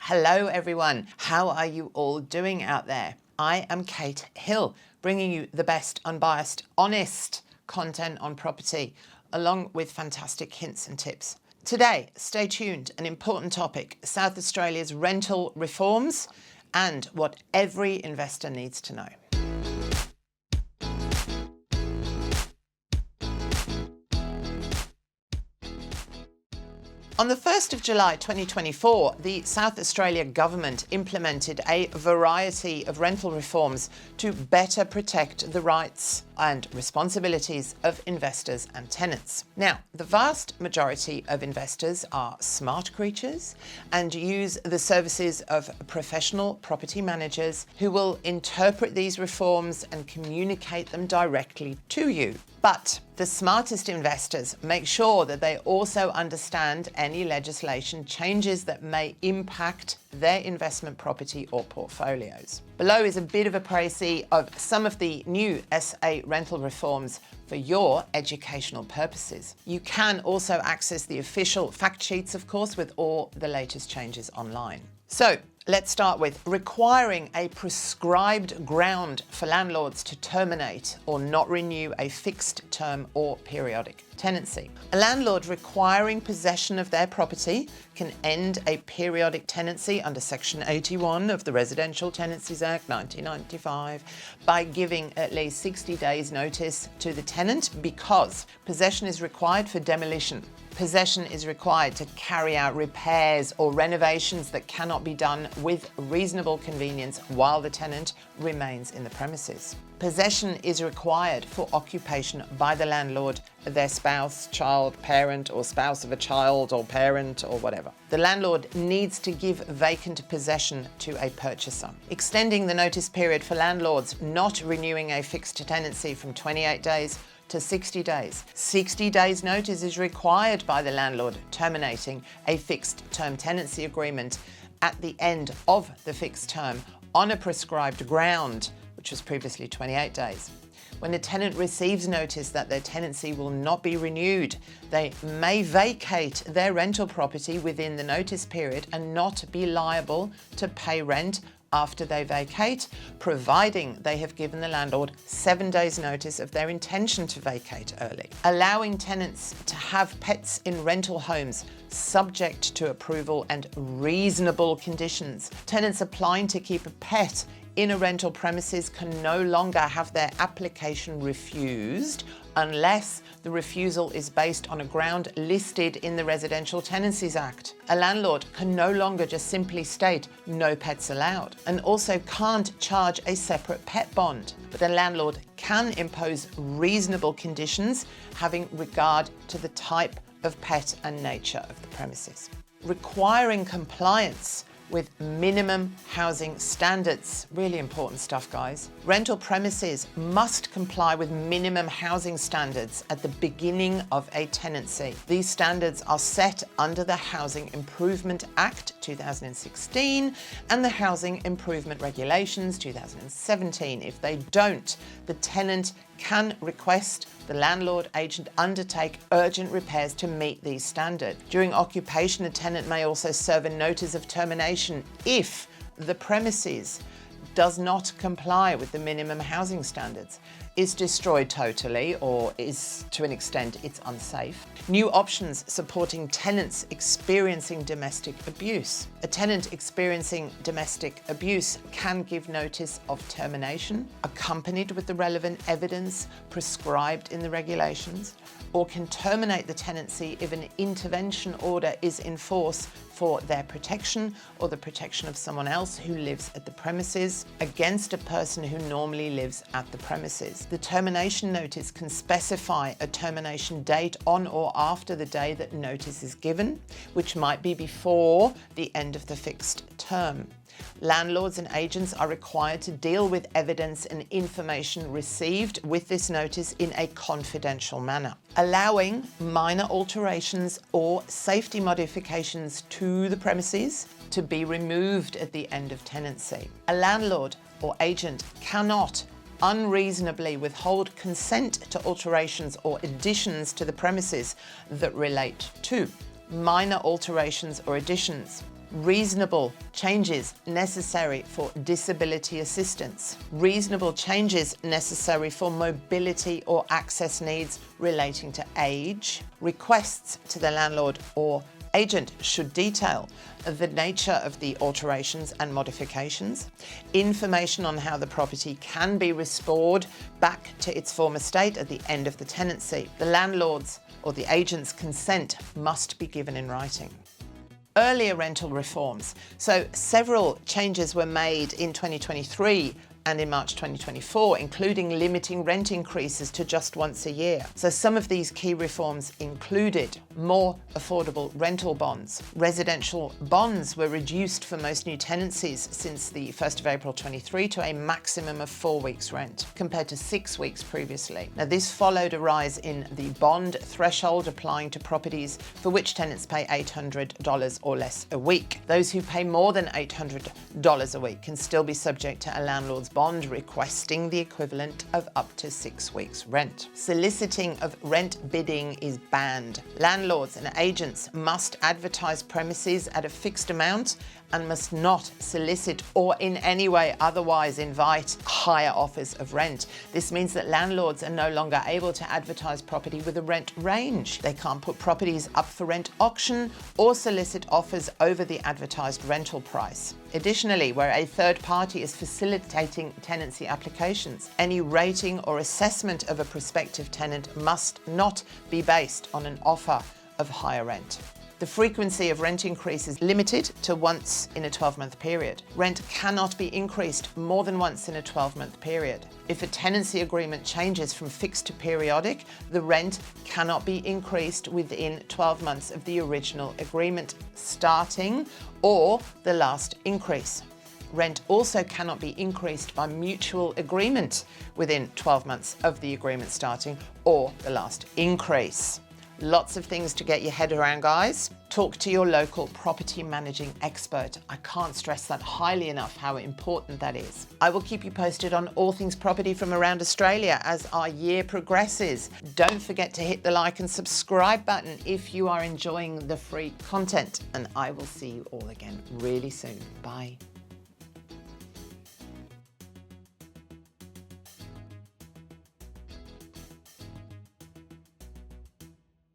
Hello everyone, how are you all doing out there? I am Kate Hill, bringing you the best unbiased, honest content on property, along with fantastic hints and tips. Today, stay tuned, an important topic, South Australia's rental reforms and what every investor needs to know. On the 1st of July 2024, the South Australia government implemented a variety of rental reforms to better protect the rights and responsibilities of investors and tenants. Now, the vast majority of investors are smart creatures and use the services of professional property managers who will interpret these reforms and communicate them directly to you. But the smartest investors make sure that they also understand any legislation changes that may impact their investment property or portfolios. Below is a bit of a précis of some of the new SA rental reforms for your educational purposes. You can also access the official fact sheets, of course, with all the latest changes online. So, let's start with requiring a prescribed ground for landlords to terminate or not renew a fixed term or periodic tenancy. A landlord requiring possession of their property can end a periodic tenancy under Section 81 of the Residential Tenancies Act 1995 by giving at least 60 days notice to the tenant because possession is required for demolition. Possession is required to carry out repairs or renovations that cannot be done with reasonable convenience while the tenant remains in the premises. Possession is required for occupation by the landlord, their spouse, child, parent, or spouse of a child or parent or whatever. The landlord needs to give vacant possession to a purchaser. Extending the notice period for landlords not renewing a fixed tenancy from 28 days to 60 days. 60 days notice is required by the landlord terminating a fixed term tenancy agreement at the end of the fixed term on a prescribed ground, which was previously 28 days. When a tenant receives notice that their tenancy will not be renewed, they may vacate their rental property within the notice period and not be liable to pay rent after they vacate, providing they have given the landlord 7 days notice of their intention to vacate early. Allowing tenants to have pets in rental homes subject to approval and reasonable conditions. Tenants applying to keep a pet in a rental premises can no longer have their application refused unless the refusal is based on a ground listed in the Residential Tenancies Act. A landlord can no longer just simply state no pets allowed and also can't charge a separate pet bond. But a landlord can impose reasonable conditions having regard to the type of pet and nature of the premises. Requiring compliance with minimum housing standards. Really important stuff, guys. Rental premises must comply with minimum housing standards at the beginning of a tenancy. These standards are set under the Housing Improvement Act 2016 and the Housing Improvement Regulations 2017. If they don't, the tenant can request the landlord agent undertake urgent repairs to meet these standards. During occupation, a tenant may also serve a notice of termination if the premises does not comply with the minimum housing standards, is destroyed totally, or is to an extent it's unsafe. New options supporting tenants experiencing domestic abuse. A tenant experiencing domestic abuse can give notice of termination, accompanied with the relevant evidence prescribed in the regulations, or can terminate the tenancy if an intervention order is in force for their protection or the protection of someone else who lives at the premises against a person who normally lives at the premises. The termination notice can specify a termination date on or after the day that notice is given, which might be before the end of the fixed term. Landlords and agents are required to deal with evidence and information received with this notice in a confidential manner. Allowing minor alterations or safety modifications to the premises to be removed at the end of tenancy. A landlord or agent cannot unreasonably withhold consent to alterations or additions to the premises that relate to minor alterations or additions Reasonable changes necessary for disability assistance. Reasonable changes necessary for mobility or access needs relating to age. Requests to the landlord or agent should detail the nature of the alterations and modifications, information on how the property can be restored back to its former state at the end of the tenancy. The landlord's or the agent's consent must be given in writing. Earlier rental reforms. So several changes were made in 2023 and in March 2024, including limiting rent increases to just once a year. So some of these key reforms included more affordable rental bonds. Residential bonds were reduced for most new tenancies since the 1st of April 23 to a maximum of 4 weeks rent, compared to 6 weeks previously. Now this followed a rise in the bond threshold applying to properties for which tenants pay $800 or less a week. Those who pay more than $800 a week can still be subject to a landlord's bond requesting the equivalent of up to 6 weeks rent. Soliciting of rent bidding is banned. Landlords and agents must advertise premises at a fixed amount and must not solicit or in any way otherwise invite higher offers of rent. This means that landlords are no longer able to advertise property with a rent range. They can't put properties up for rent auction or solicit offers over the advertised rental price. Additionally, where a third party is facilitating tenancy applications, any rating or assessment of a prospective tenant must not be based on an offer of higher rent. The frequency of rent increase is limited to once in a 12-month period. Rent cannot be increased more than once in a 12-month period. If a tenancy agreement changes from fixed to periodic, the rent cannot be increased within 12 months of the original agreement starting or the last increase. Rent also cannot be increased by mutual agreement within 12 months of the agreement starting or the last increase. Lots of things to get your head around, guys. Talk to your local property managing expert. I can't stress that highly enough, how important that is. I will keep you posted on all things property from around Australia as our year progresses. Don't forget to hit the like and subscribe button if you are enjoying the free content. And I will see you all again really soon. Bye.